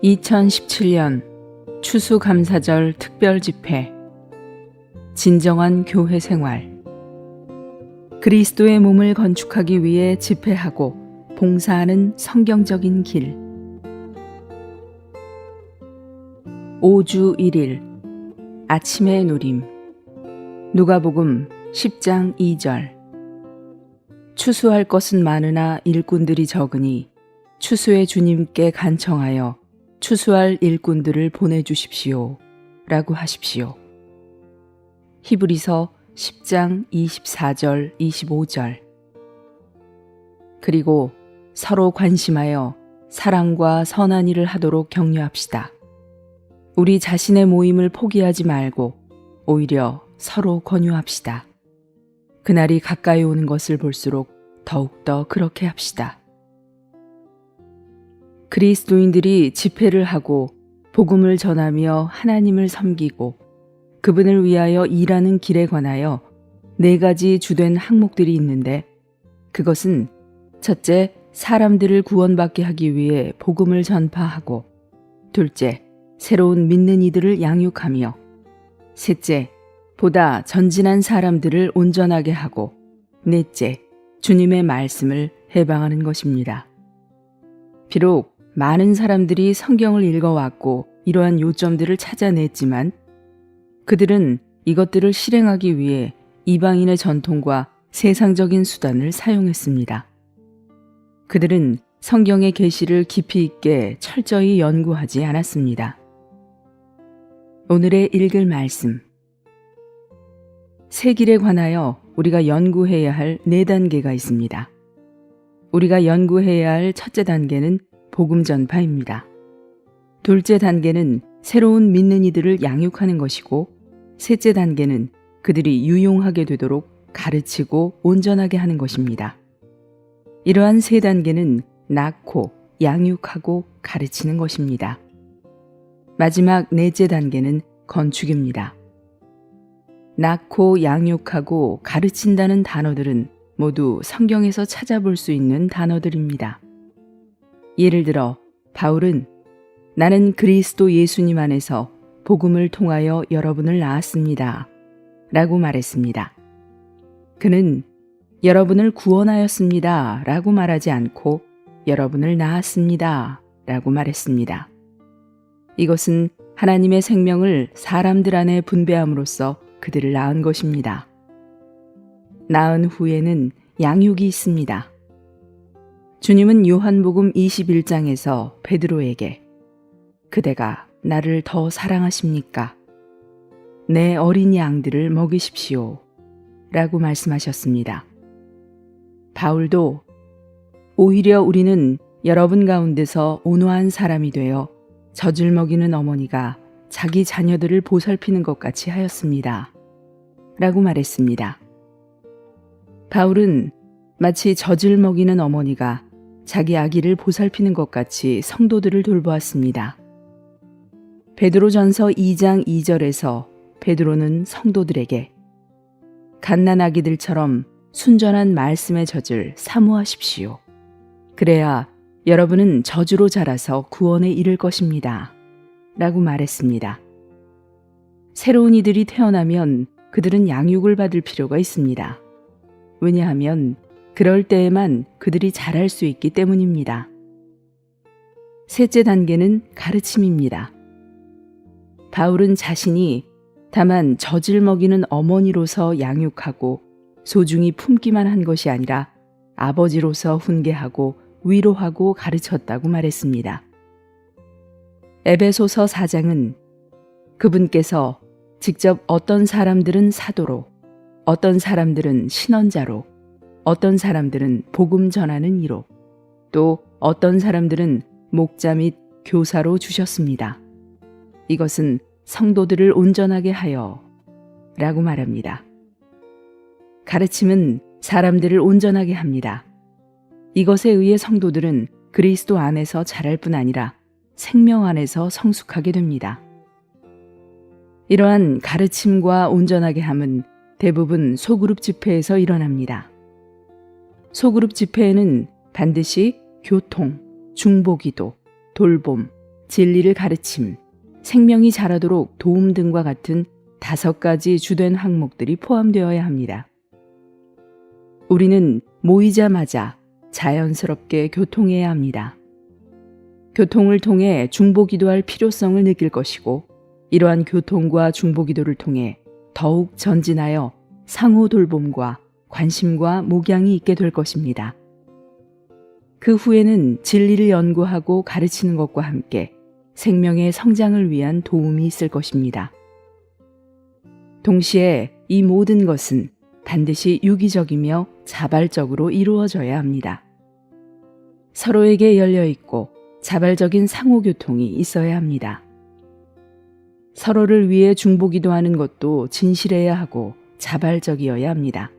2017년 추수감사절 특별집회 진정한 교회 생활. 그리스도의 몸을 건축하기 위해 집회하고 봉사하는 성경적인 길. 5주 1일 아침의 누림. 누가복음 10장 2절. 추수할 것은 많으나 일꾼들이 적으니 추수의 주님께 간청하여 추수할 일꾼들을 보내주십시오 라고 하십시오. 히브리서 10장 24절 25절. 그리고 서로 관심하여 사랑과 선한 일을 하도록 격려합시다. 우리 자신의 모임을 포기하지 말고 오히려 서로 권유합시다. 그날이 가까이 오는 것을 볼수록 더욱더 그렇게 합시다. 그리스도인들이 집회를 하고 복음을 전하며 하나님을 섬기고 그분을 위하여 일하는 길에 관하여 4가지 주된 항목들이 있는데, 그것은 첫째, 사람들을 구원받게 하기 위해 복음을 전파하고, 둘째, 새로운 믿는 이들을 양육하며, 셋째, 보다 전진한 사람들을 온전하게 하고, 넷째, 주님의 말씀을 해방하는 것입니다. 비록 많은 사람들이 성경을 읽어왔고 이러한 요점들을 찾아냈지만 그들은 이것들을 실행하기 위해 이방인의 전통과 세상적인 수단을 사용했습니다. 그들은 성경의 계시를 깊이 있게 철저히 연구하지 않았습니다. 오늘의 읽을 말씀. 새 길에 관하여 우리가 연구해야 할 4단계가 있습니다. 우리가 연구해야 할 첫째 단계는 복음 전파입니다. 둘째 단계는 새로운 믿는 이들을 양육하는 것이고, 셋째 단계는 그들이 유용하게 되도록 가르치고 온전하게 하는 것입니다. 이러한 3단계는 낳고 양육하고 가르치는 것입니다. 마지막 넷째 단계는 건축입니다. 낳고 양육하고 가르친다는 단어들은 모두 성경에서 찾아볼 수 있는 단어들입니다. 예를 들어 바울은 나는 그리스도 예수님 안에서 복음을 통하여 여러분을 낳았습니다 라고 말했습니다. 그는 여러분을 구원하였습니다 라고 말하지 않고 여러분을 낳았습니다 라고 말했습니다. 이것은 하나님의 생명을 사람들 안에 분배함으로써 그들을 낳은 것입니다. 낳은 후에는 양육이 있습니다. 주님은 요한복음 21장에서 베드로에게 그대가 나를 더 사랑하십니까? 내 어린 양들을 먹이십시오 라고 말씀하셨습니다. 바울도 오히려 우리는 여러분 가운데서 온화한 사람이 되어 젖을 먹이는 어머니가 자기 자녀들을 보살피는 것 같이 하였습니다 라고 말했습니다. 바울은 마치 젖을 먹이는 어머니가 자기 아기를 보살피는 것 같이 성도들을 돌보았습니다. 베드로전서 2장 2절에서 베드로는 성도들에게 갓난 아기들처럼 순전한 말씀의 젖을 사모하십시오. 그래야 여러분은 저주로 자라서 구원에 이를 것입니다 라고 말했습니다. 새로운 이들이 태어나면 그들은 양육을 받을 필요가 있습니다. 왜냐하면 그럴 때에만 그들이 자랄 수 있기 때문입니다. 셋째 단계는 가르침입니다. 바울은 자신이 다만 젖을 먹이는 어머니로서 양육하고 소중히 품기만 한 것이 아니라 아버지로서 훈계하고 위로하고 가르쳤다고 말했습니다. 에베소서 4장은 그분께서 직접 어떤 사람들은 사도로, 어떤 사람들은 신언자로, 어떤 사람들은 복음 전하는 이로, 또 어떤 사람들은 목자 및 교사로 주셨습니다. 이것은 성도들을 온전하게 하여 라고 말합니다. 가르침은 사람들을 온전하게 합니다. 이것에 의해 성도들은 그리스도 안에서 자랄 뿐 아니라 생명 안에서 성숙하게 됩니다. 이러한 가르침과 온전하게 함은 대부분 소그룹 집회에서 일어납니다. 소그룹 집회에는 반드시 교통, 중보기도, 돌봄, 진리를 가르침, 생명이 자라도록 도움 등과 같은 5가지 주된 항목들이 포함되어야 합니다. 우리는 모이자마자 자연스럽게 교통해야 합니다. 교통을 통해 중보기도할 필요성을 느낄 것이고, 이러한 교통과 중보기도를 통해 더욱 전진하여 상호 돌봄과 관심과 목양이 있게 될 것입니다. 그 후에는 진리를 연구하고 가르치는 것과 함께 생명의 성장을 위한 도움이 있을 것입니다. 동시에 이 모든 것은 반드시 유기적이며 자발적으로 이루어져야 합니다. 서로에게 열려있고 자발적인 상호교통이 있어야 합니다. 서로를 위해 중보기도하는 것도 진실해야 하고 자발적이어야 합니다.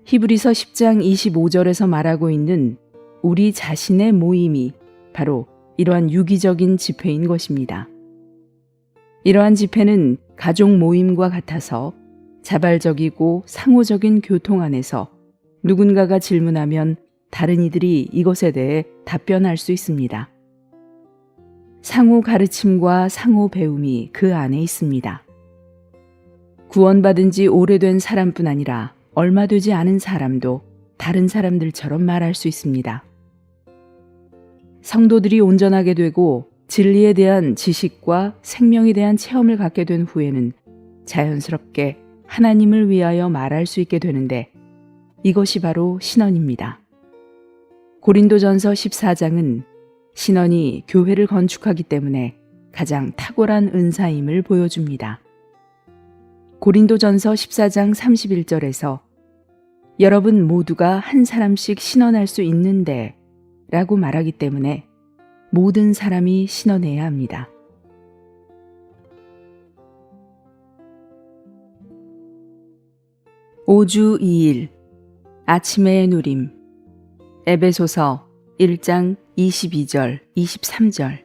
히브리서 10장 25절에서 말하고 있는 우리 자신의 모임이 바로 이러한 유기적인 집회인 것입니다. 이러한 집회는 가족 모임과 같아서 자발적이고 상호적인 교통 안에서 누군가가 질문하면 다른 이들이 이것에 대해 답변할 수 있습니다. 상호 가르침과 상호 배움이 그 안에 있습니다. 구원받은 지 오래된 사람뿐 아니라 얼마 되지 않은 사람도 다른 사람들처럼 말할 수 있습니다. 성도들이 온전하게 되고 진리에 대한 지식과 생명에 대한 체험을 갖게 된 후에는 자연스럽게 하나님을 위하여 말할 수 있게 되는데, 이것이 바로 신언입니다. 고린도전서 14장은 신언이 교회를 건축하기 때문에 가장 탁월한 은사임을 보여줍니다. 고린도전서 14장 31절에서 여러분 모두가 한 사람씩 신언할 수 있는데 라고 말하기 때문에 모든 사람이 신언해야 합니다. 오주 2일 아침의 누림. 에베소서 1장 22절 23절.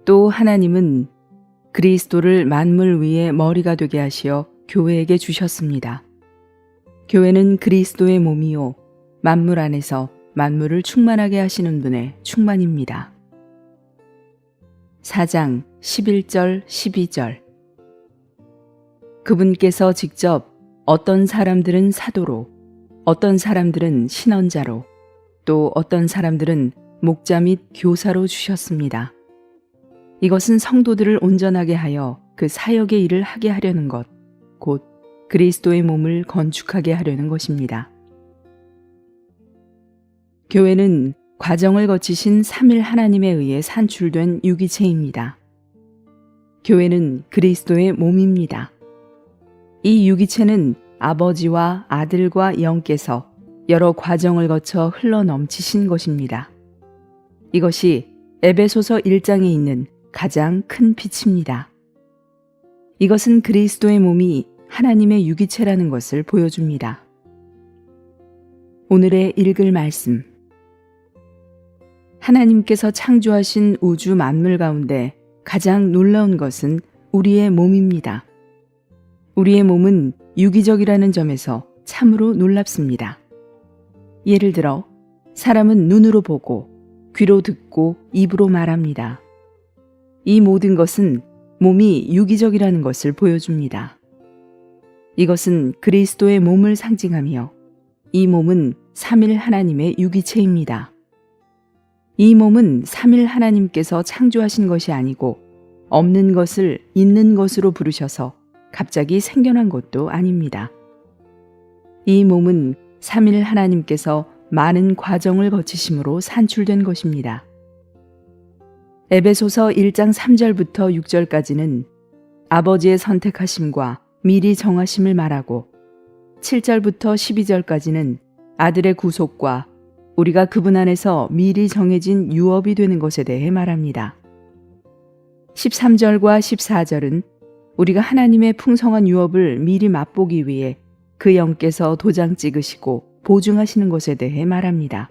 또 하나님은 그리스도를 만물 위에 머리가 되게 하시어 교회에게 주셨습니다. 교회는 그리스도의 몸이요 만물 안에서 만물을 충만하게 하시는 분의 충만입니다. 4장 11절 12절. 그분께서 직접 어떤 사람들은 사도로, 어떤 사람들은 신언자로, 또 어떤 사람들은 목자 및 교사로 주셨습니다. 이것은 성도들을 온전하게 하여 그 사역의 일을 하게 하려는 것, 곧 그리스도의 몸을 건축하게 하려는 것입니다. 교회는 과정을 거치신 3일 하나님에 의해 산출된 유기체입니다. 교회는 그리스도의 몸입니다. 이 유기체는 아버지와 아들과 영께서 여러 과정을 거쳐 흘러넘치신 것입니다. 이것이 에베소서 1장에 있는 가장 큰 빛입니다. 이것은 그리스도의 몸이 하나님의 유기체라는 것을 보여줍니다. 오늘의 읽을 말씀. 하나님께서 창조하신 우주 만물 가운데 가장 놀라운 것은 우리의 몸입니다. 우리의 몸은 유기적이라는 점에서 참으로 놀랍습니다. 예를 들어 사람은 눈으로 보고 귀로 듣고 입으로 말합니다. 이 모든 것은 몸이 유기적이라는 것을 보여줍니다. 이것은 그리스도의 몸을 상징하며 이 몸은 3일 하나님의 유기체입니다. 이 몸은 3일 하나님께서 창조하신 것이 아니고 없는 것을 있는 것으로 부르셔서 갑자기 생겨난 것도 아닙니다. 이 몸은 3일 하나님께서 많은 과정을 거치심으로 산출된 것입니다. 에베소서 1장 3절부터 6절까지는 아버지의 선택하심과 미리 정하심을 말하고 7절부터 12절까지는 아들의 구속과 우리가 그분 안에서 미리 정해진 유업이 되는 것에 대해 말합니다. 13절과 14절은 우리가 하나님의 풍성한 유업을 미리 맛보기 위해 그 영께서 도장 찍으시고 보증하시는 것에 대해 말합니다.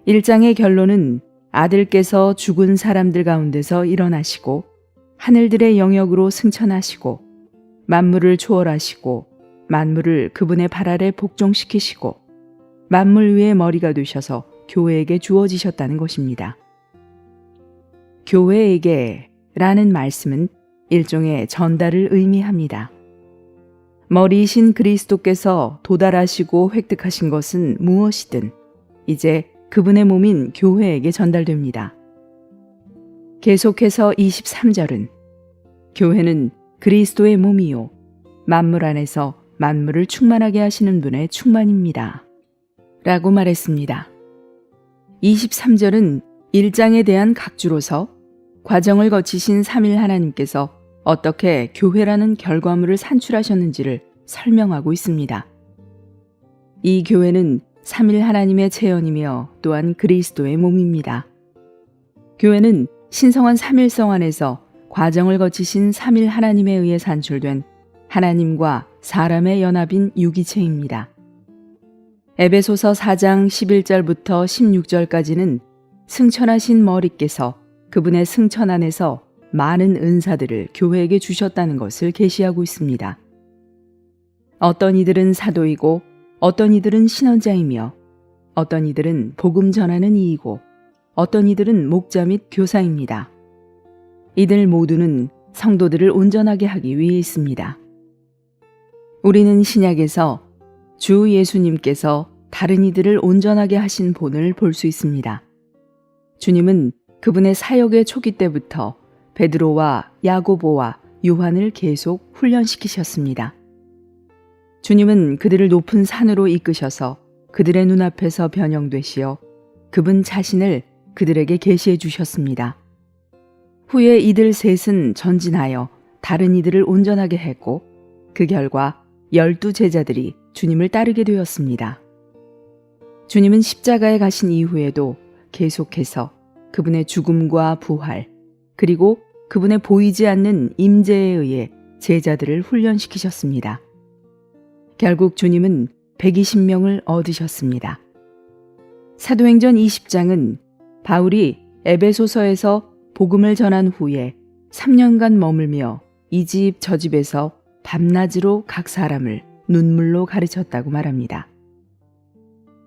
1장의 결론은 아들께서 죽은 사람들 가운데서 일어나시고 하늘들의 영역으로 승천하시고 만물을 초월하시고 만물을 그분의 발 아래 복종시키시고 만물 위의 머리가 되셔서 교회에게 주어지셨다는 것입니다. 교회에게 라는 말씀은 일종의 전달을 의미합니다. 머리이신 그리스도께서 도달하시고 획득하신 것은 무엇이든 이제 그분의 몸인 교회에게 전달됩니다. 계속해서 23절은 교회는 그리스도의 몸이요 만물 안에서 만물을 충만하게 하시는 분의 충만입니다. 라고 말했습니다. 23절은 1장에 대한 각주로서 과정을 거치신 삼일 하나님께서 어떻게 교회라는 결과물을 산출하셨는지를 설명하고 있습니다. 이 교회는 삼일 하나님의 체현이며 또한 그리스도의 몸입니다. 교회는 신성한 삼일성 안에서 과정을 거치신 삼일 하나님에 의해 산출된 하나님과 사람의 연합인 유기체입니다. 에베소서 4장 11절부터 16절까지는 승천하신 머리께서 그분의 승천 안에서 많은 은사들을 교회에게 주셨다는 것을 계시하고 있습니다. 어떤 이들은 사도이고 어떤 이들은 신원자이며 어떤 이들은 복음 전하는 이이고 어떤 이들은 목자 및 교사입니다. 이들 모두는 성도들을 온전하게 하기 위해 있습니다. 우리는 신약에서 주 예수님께서 다른 이들을 온전하게 하신 본을 볼 수 있습니다. 주님은 그분의 사역의 초기 때부터 베드로와 야고보와 요한을 계속 훈련시키셨습니다. 주님은 그들을 높은 산으로 이끄셔서 그들의 눈앞에서 변형되시어 그분 자신을 그들에게 계시해 주셨습니다. 후에 이들 셋은 전진하여 다른 이들을 온전하게 했고 그 결과 12 제자들이 주님을 따르게 되었습니다. 주님은 십자가에 가신 이후에도 계속해서 그분의 죽음과 부활 그리고 그분의 보이지 않는 임재에 의해 제자들을 훈련시키셨습니다. 결국 주님은 120명을 얻으셨습니다. 사도행전 20장은 바울이 에베소서에서 복음을 전한 후에 3년간 머물며 이 집 저 집에서 밤낮으로 각 사람을 눈물로 가르쳤다고 말합니다.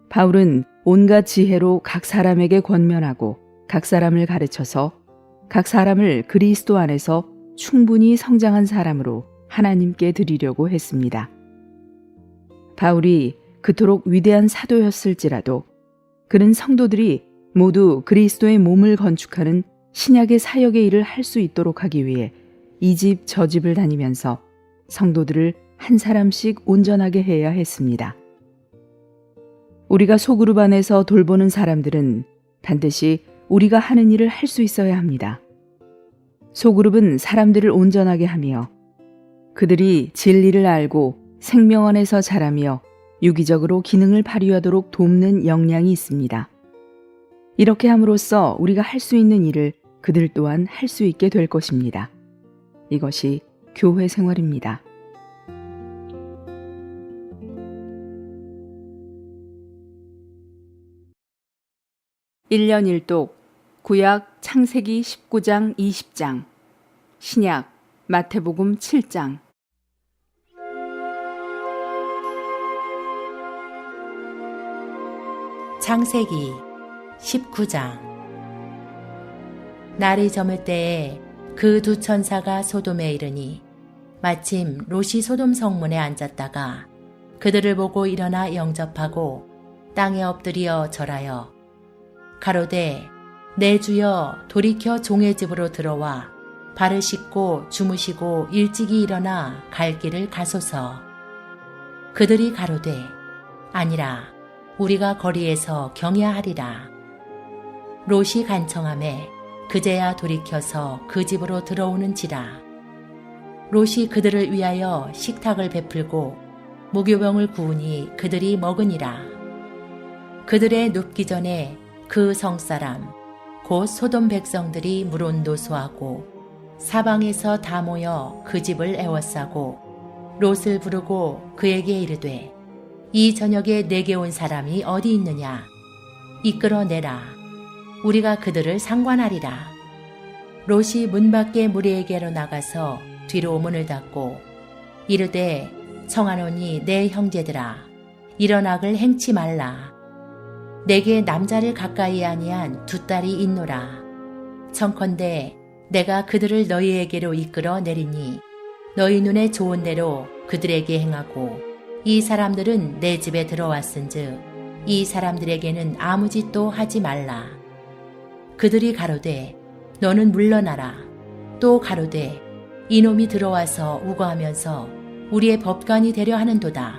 바울은 온갖 지혜로 각 사람에게 권면하고 각 사람을 가르쳐서 각 사람을 그리스도 안에서 충분히 성장한 사람으로 하나님께 드리려고 했습니다. 바울이 그토록 위대한 사도였을지라도 그는 성도들이 모두 그리스도의 몸을 건축하는 신약의 사역의 일을 할 수 있도록 하기 위해 이 집 저 집을 다니면서 성도들을 한 사람씩 온전하게 해야 했습니다. 우리가 소그룹 안에서 돌보는 사람들은 반드시 우리가 하는 일을 할 수 있어야 합니다. 소그룹은 사람들을 온전하게 하며 그들이 진리를 알고 생명 안에서 자라며 유기적으로 기능을 발휘하도록 돕는 역량이 있습니다. 이렇게 함으로써 우리가 할 수 있는 일을 그들 또한 할 수 있게 될 것입니다. 이것이 교회 생활입니다. (1년 1독) 구약 창세기 19장 20장, 신약 마태복음 7장. 창세기 19장. 날이 저물 때에 그 두 천사가 소돔에 이르니 마침 롯이 소돔 성문에 앉았다가 그들을 보고 일어나 영접하고 땅에 엎드려 절하여 가로되 내 주여 돌이켜 종의 집으로 들어와 발을 씻고 주무시고 일찍이 일어나 갈 길을 가소서. 그들이 가로되 아니라 우리가 거리에서 경야하리라. 롯이 간청하매 그제야 돌이켜서 그 집으로 들어오는지라. 롯이 그들을 위하여 식탁을 베풀고 무교병을 구우니 그들이 먹으니라. 그들의 눕기 전에 그 성사람 곧 소돔 백성들이 물온도소하고 사방에서 다 모여 그 집을 애워싸고 롯을 부르고 그에게 이르되 이 저녁에 내게 온 사람이 어디 있느냐? 이끌어내라. 우리가 그들을 상관하리라. 롯이 문 밖에 무리에게로 나가서 뒤로 문을 닫고 이르되 청하노니 내 형제들아 일어나글 행치 말라. 내게 남자를 가까이 아니한 두 딸이 있노라. 청컨대 내가 그들을 너희에게로 이끌어 내리니 너희 눈에 좋은 대로 그들에게 행하고 이 사람들은 내 집에 들어왔은즉 이 사람들에게는 아무 짓도 하지 말라. 그들이 가로되 너는 물러나라. 또 가로되 이놈이 들어와서 우거하면서 우리의 법관이 되려 하는도다.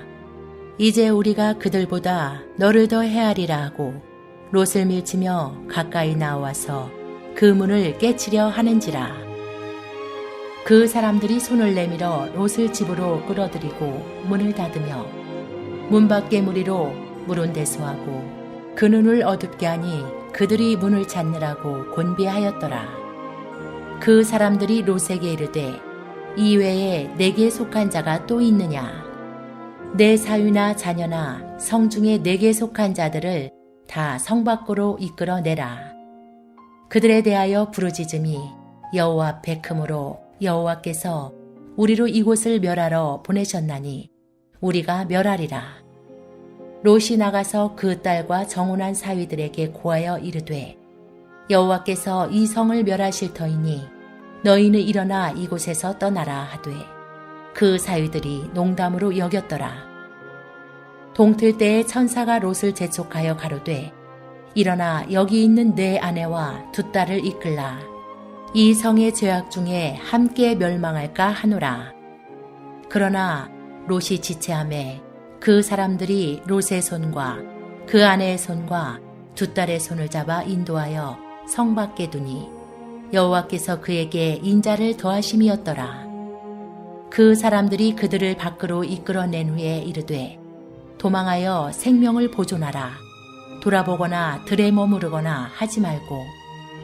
이제 우리가 그들보다 너를 더 헤아리라 하고 롯을 밀치며 가까이 나와서 그 문을 깨치려 하는지라. 그 사람들이 손을 내밀어 롯을 집으로 끌어들이고 문을 닫으며 문 밖에 무리로 물은 대수하고 그 눈을 어둡게 하니 그들이 문을 찾느라고 곤비하였더라. 그 사람들이 롯에게 이르되 이외에 내게 속한 자가 또 있느냐? 내 사위나 자녀나 성중에 내게 속한 자들을 다 성 밖으로 이끌어내라. 그들에 대하여 부르짖음이 여호와 앞에 크므로 여호와께서 우리로 이곳을 멸하러 보내셨나니 우리가 멸하리라. 롯이 나가서 그 딸과 정혼한 사위들에게 고하여 이르되 여호와께서 이 성을 멸하실 터이니 너희는 일어나 이곳에서 떠나라 하되 그 사위들이 농담으로 여겼더라. 동틀 때에 천사가 롯을 재촉하여 가로되 일어나 여기 있는 내 아내와 두 딸을 이끌라. 이 성의 죄악 중에 함께 멸망할까 하노라. 그러나 롯이 지체하매 그 사람들이 롯의 손과 그 아내의 손과 두 딸의 손을 잡아 인도하여 성 밖에 두니 여호와께서 그에게 인자를 더하심이었더라. 그 사람들이 그들을 밖으로 이끌어낸 후에 이르되 도망하여 생명을 보존하라. 돌아보거나 들에 머무르거나 하지 말고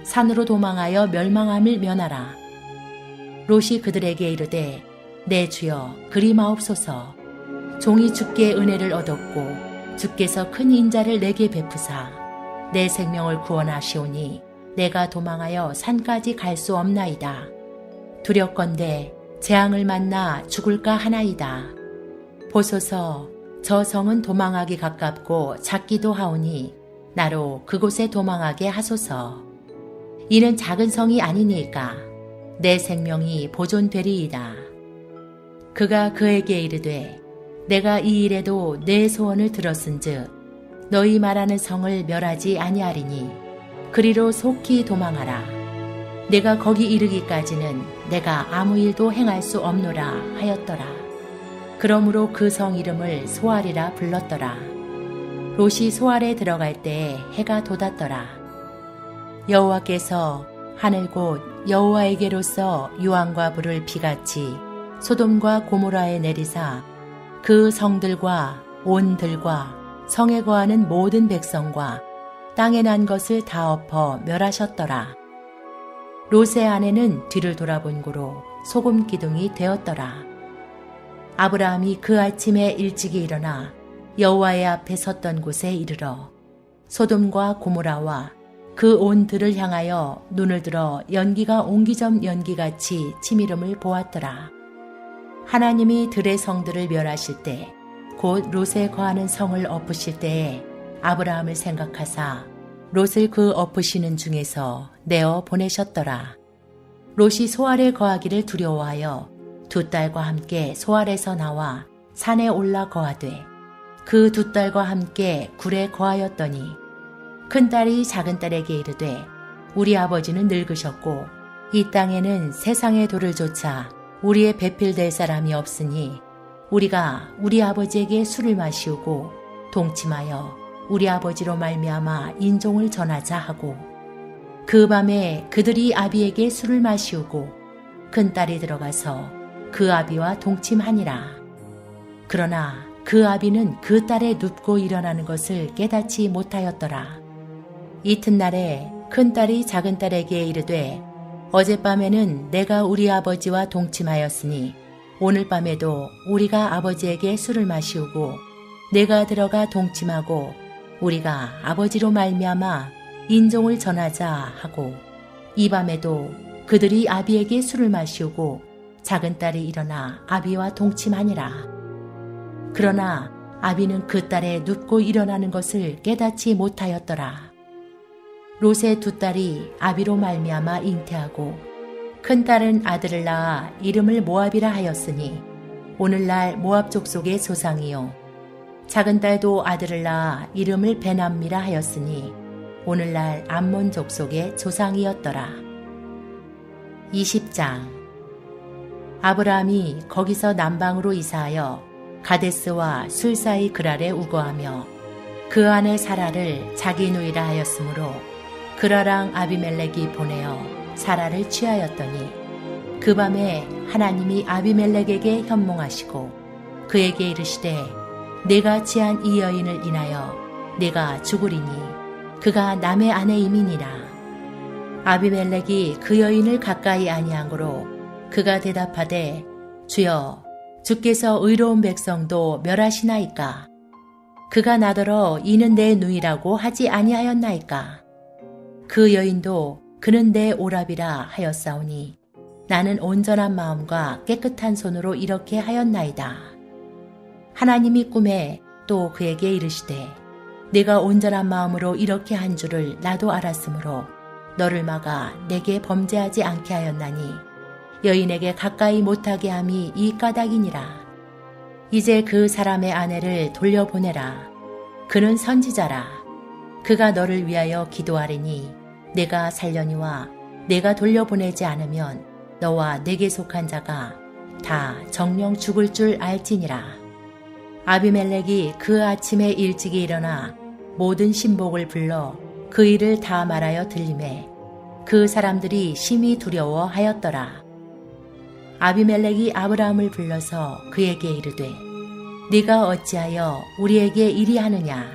산으로 도망하여 멸망함을 면하라. 롯이 그들에게 이르되 내 주여 그리마옵소서. 종이 주께 은혜를 얻었고 주께서 큰 인자를 내게 베푸사 내 생명을 구원하시오니 내가 도망하여 산까지 갈 수 없나이다. 두렵건대 재앙을 만나 죽을까 하나이다. 보소서 저 성은 도망하기 가깝고 작기도 하오니 나로 그곳에 도망하게 하소서. 이는 작은 성이 아니니까 내 생명이 보존되리이다. 그가 그에게 이르되 내가 이 일에도 내 소원을 들었은즉 너희 말하는 성을 멸하지 아니하리니 그리로 속히 도망하라. 내가 거기 이르기까지는 내가 아무 일도 행할 수 없노라 하였더라. 그러므로 그 성 이름을 소알이라 불렀더라. 롯이 소알에 들어갈 때에 해가 돋았더라. 여호와께서 하늘 곧 여호와에게로서 유황과 불을 비같이 소돔과 고모라에 내리사 그 성들과 온들과 성에 거하는 모든 백성과 땅에 난 것을 다 엎어 멸하셨더라. 롯의 아내는 뒤를 돌아본 고로 소금 기둥이 되었더라. 아브라함이 그 아침에 일찍이 일어나 여호와의 앞에 섰던 곳에 이르러 소돔과 고모라와 그 온 들을 향하여 눈을 들어 연기가 옹기점 연기같이 치미름을 보았더라. 하나님이 들의 성들을 멸하실 때 곧 롯에 거하는 성을 엎으실 때에 아브라함을 생각하사 롯을 그 엎으시는 중에서 내어 보내셨더라. 롯이 소알에 거하기를 두려워하여 두 딸과 함께 소알에서 나와 산에 올라 거하되 그 두 딸과 함께 굴에 거하였더니 큰 딸이 작은 딸에게 이르되 우리 아버지는 늙으셨고 이 땅에는 세상의 돌을 조차 우리의 배필될 사람이 없으니 우리가 우리 아버지에게 술을 마시우고 동침하여 우리 아버지로 말미암아 인종을 전하자 하고 그 밤에 그들이 아비에게 술을 마시우고 큰 딸이 들어가서 그 아비와 동침하니라. 그러나 그 아비는 그 딸의 눕고 일어나는 것을 깨닫지 못하였더라. 이튿날에 큰 딸이 작은 딸에게 이르되 어젯밤에는 내가 우리 아버지와 동침하였으니 오늘 밤에도 우리가 아버지에게 술을 마시우고 내가 들어가 동침하고 우리가 아버지로 말미암아 인종을 전하자 하고 이 밤에도 그들이 아비에게 술을 마시우고 작은 딸이 일어나 아비와 동침하니라. 그러나 아비는 그 딸의 눕고 일어나는 것을 깨닫지 못하였더라. 롯의 두 딸이 아비로 말미암아 잉태하고 큰 딸은 아들을 낳아 이름을 모압이라 하였으니 오늘날 모압 족속의 조상이요, 작은 딸도 아들을 낳아 이름을 베남미라 하였으니 오늘날 암몬 족속의 조상이었더라. 20장. 아브라함이 거기서 남방으로 이사하여 가데스와 술사의 그랄에 우거하며 그 안에 사라를 자기 누이라 하였으므로 그라랑 아비멜렉이 보내어 사라를 취하였더니 그 밤에 하나님이 아비멜렉에게 현몽하시고 그에게 이르시되 내가 취한 이 여인을 인하여 내가 죽으리니 그가 남의 아내임이니라. 아비멜렉이 그 여인을 가까이 아니하므로 그가 대답하되 주여, 주께서 의로운 백성도 멸하시나이까? 그가 나더러 이는 내 누이라고 하지 아니하였나이까? 그 여인도 그는 내 오랍이라 하였사오니 나는 온전한 마음과 깨끗한 손으로 이렇게 하였나이다. 하나님이 꿈에 또 그에게 이르시되 내가 온전한 마음으로 이렇게 한 줄을 나도 알았으므로 너를 막아 내게 범죄하지 않게 하였나니 여인에게 가까이 못하게 함이 이 까닭이니라. 이제 그 사람의 아내를 돌려보내라. 그는 선지자라. 그가 너를 위하여 기도하리니 내가 살려니와 내가 돌려보내지 않으면 너와 내게 속한 자가 다 정령 죽을 줄 알지니라. 아비멜렉이 그 아침에 일찍이 일어나 모든 신복을 불러 그 일을 다 말하여 들리매 그 사람들이 심히 두려워하였더라. 아비멜렉이 아브라함을 불러서 그에게 이르되 네가 어찌하여 우리에게 이리 하느냐?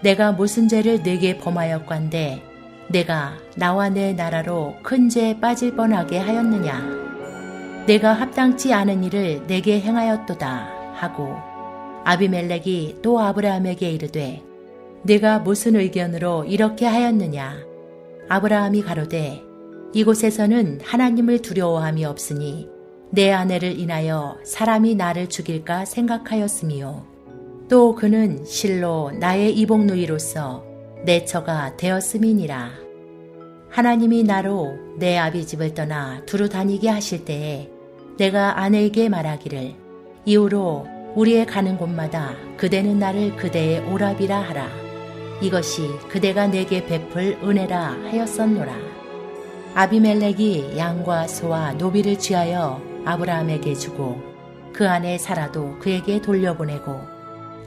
내가 무슨 죄를 네게 범하였건대 내가 나와 내 나라로 큰 죄에 빠질 뻔하게 하였느냐? 내가 합당치 않은 일을 내게 행하였도다 하고 아비멜렉이 또 아브라함에게 이르되 네가 무슨 의견으로 이렇게 하였느냐? 아브라함이 가로되 이곳에서는 하나님을 두려워함이 없으니 내 아내를 인하여 사람이 나를 죽일까 생각하였으미요. 또 그는 실로 나의 이복누이로서 내 처가 되었음이니라. 하나님이 나로 내 아비 집을 떠나 두루 다니게 하실 때에 내가 아내에게 말하기를 이후로 우리의 가는 곳마다 그대는 나를 그대의 오랍이라 하라. 이것이 그대가 내게 베풀 은혜라 하였었노라. 아비멜렉이 양과 소와 노비를 취하여 아브라함에게 주고 그 안에 사라도 그에게 돌려보내고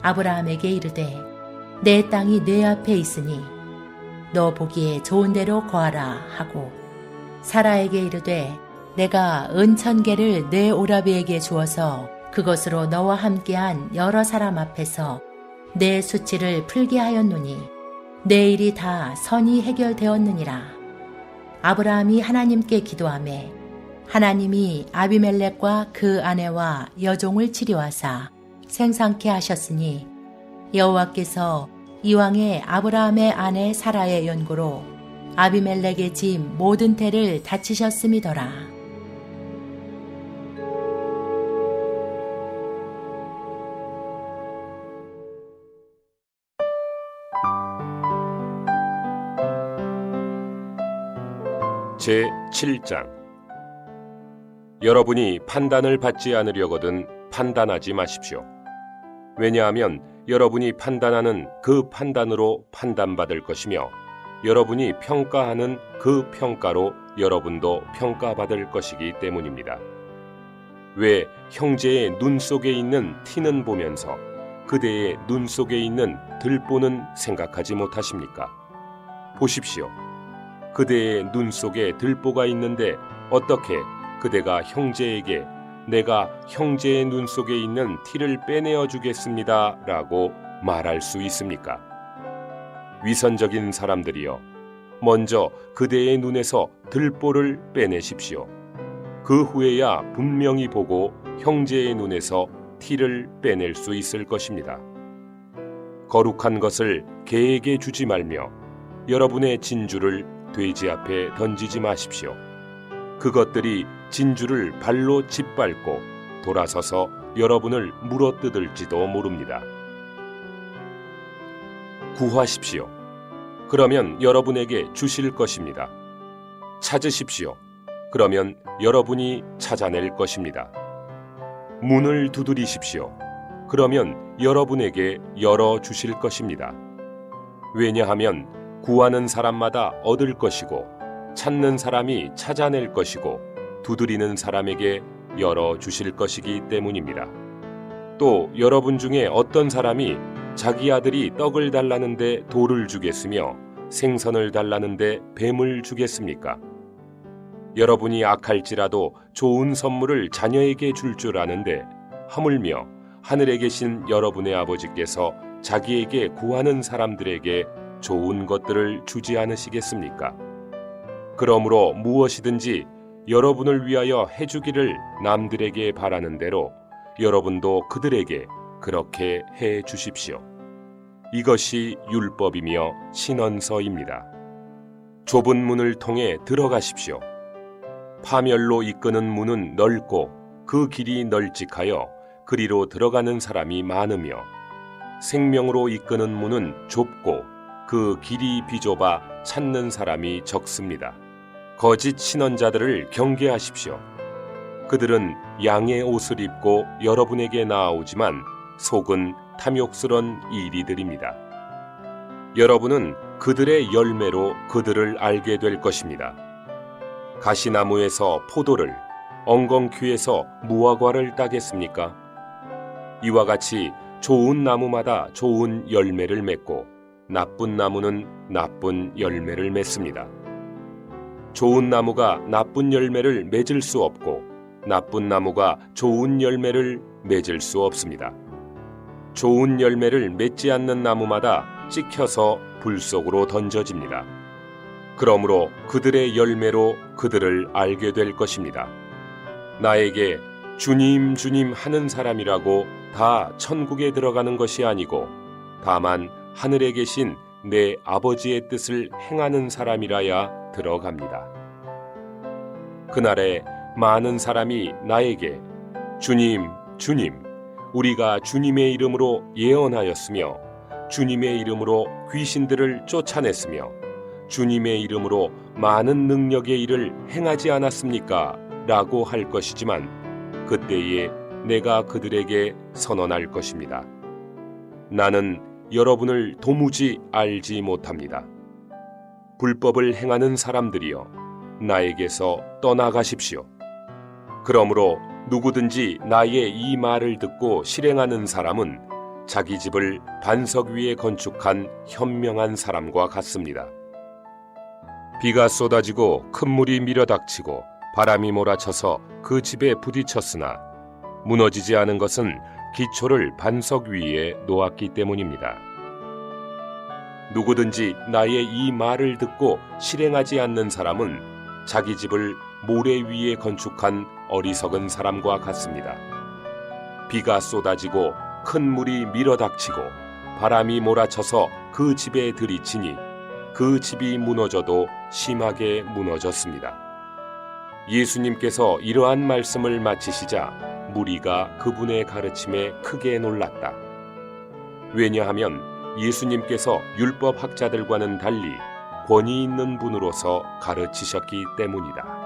아브라함에게 이르되 내 땅이 내 앞에 있으니 너 보기에 좋은 대로 거하라 하고 사라에게 이르되 내가 은 1000개를 내 오라비에게 주어서 그것으로 너와 함께한 여러 사람 앞에서 내 수치를 풀게 하였노니 내 일이 다 선히 해결되었느니라. 아브라함이 하나님께 기도하매 하나님이 아비멜렉과 그 아내와 여종을 치료하사 생상케 하셨으니 여호와께서 이왕에 아브라함의 아내 사라의 연고로 아비멜렉의 집 모든 태를 다치셨음이더라. 제7장. 여러분이 판단을 받지 않으려거든 판단하지 마십시오. 왜냐하면 여러분이 판단하는 그 판단으로 판단받을 것이며 여러분이 평가하는 그 평가로 여러분도 평가받을 것이기 때문입니다. 왜 형제의 눈 속에 있는 티는 보면서 그대의 눈 속에 있는 들보는 생각하지 못하십니까? 보십시오. 그대의 눈 속에 들보가 있는데 어떻게 그대가 형제에게 내가 형제의 눈 속에 있는 티를 빼내어 주겠습니다 라고 말할 수 있습니까? 위선적인 사람들이여, 먼저 그대의 눈에서 들보를 빼내십시오. 그 후에야 분명히 보고 형제의 눈에서 티를 빼낼 수 있을 것입니다. 거룩한 것을 개에게 주지 말며 여러분의 진주를 돼지 앞에 던지지 마십시오. 그것들이 진주를 발로 짓밟고 돌아서서 여러분을 물어뜯을지도 모릅니다. 구하십시오. 그러면 여러분에게 주실 것입니다. 찾으십시오. 그러면 여러분이 찾아낼 것입니다. 문을 두드리십시오. 그러면 여러분에게 열어주실 것입니다. 왜냐하면 구하는 사람마다 얻을 것이고 찾는 사람이 찾아낼 것이고 두드리는 사람에게 열어주실 것이기 때문입니다. 또 여러분 중에 어떤 사람이 자기 아들이 떡을 달라는데 돌을 주겠으며 생선을 달라는데 뱀을 주겠습니까? 여러분이 악할지라도 좋은 선물을 자녀에게 줄 줄 아는데 하물며 하늘에 계신 여러분의 아버지께서 자기에게 구하는 사람들에게 좋은 것들을 주지 않으시겠습니까? 그러므로 무엇이든지 여러분을 위하여 해주기를 남들에게 바라는 대로 여러분도 그들에게 그렇게 해 주십시오. 이것이 율법이며 신언서입니다. 좁은 문을 통해 들어가십시오. 파멸로 이끄는 문은 넓고 그 길이 널찍하여 그리로 들어가는 사람이 많으며 생명으로 이끄는 문은 좁고 그 길이 비좁아 찾는 사람이 적습니다. 거짓 신언자들을 경계하십시오. 그들은 양의 옷을 입고 여러분에게 나아오지만 속은 탐욕스런 이리들입니다. 여러분은 그들의 열매로 그들을 알게 될 것입니다. 가시나무에서 포도를, 엉겅퀴에서 무화과를 따겠습니까? 이와 같이 좋은 나무마다 좋은 열매를 맺고 나쁜 나무는 나쁜 열매를 맺습니다. 좋은 나무가 나쁜 열매를 맺을 수 없고 나쁜 나무가 좋은 열매를 맺을 수 없습니다. 좋은 열매를 맺지 않는 나무마다 찍혀서 불 속으로 던져집니다. 그러므로 그들의 열매로 그들을 알게 될 것입니다. 나에게 주님 주님 하는 사람이라고 다 천국에 들어가는 것이 아니고 다만 하늘에 계신 내 아버지의 뜻을 행하는 사람이라야 들어갑니다. 그날에 많은 사람이 나에게 주님, 주님, 우리가 주님의 이름으로 예언하였으며 주님의 이름으로 귀신들을 쫓아냈으며 주님의 이름으로 많은 능력의 일을 행하지 않았습니까? 라고 할 것이지만 그때에 내가 그들에게 선언할 것입니다. 나는 여러분을 도무지 알지 못합니다. 불법을 행하는 사람들이여 나에게서 떠나가십시오. 그러므로 누구든지 나의 이 말을 듣고 실행하는 사람은 자기 집을 반석 위에 건축한 현명한 사람과 같습니다. 비가 쏟아지고 큰 물이 밀어닥치고 바람이 몰아쳐서 그 집에 부딪혔으나 무너지지 않은 것은 기초를 반석 위에 놓았기 때문입니다. 누구든지 나의 이 말을 듣고 실행하지 않는 사람은 자기 집을 모래 위에 건축한 어리석은 사람과 같습니다. 비가 쏟아지고 큰 물이 밀어닥치고 바람이 몰아쳐서 그 집에 들이치니 그 집이 무너져도 심하게 무너졌습니다. 예수님께서 이러한 말씀을 마치시자 무리가 그분의 가르침에 크게 놀랐다. 왜냐하면 예수님께서 율법 학자들과는 달리 권위 있는 분으로서 가르치셨기 때문이다.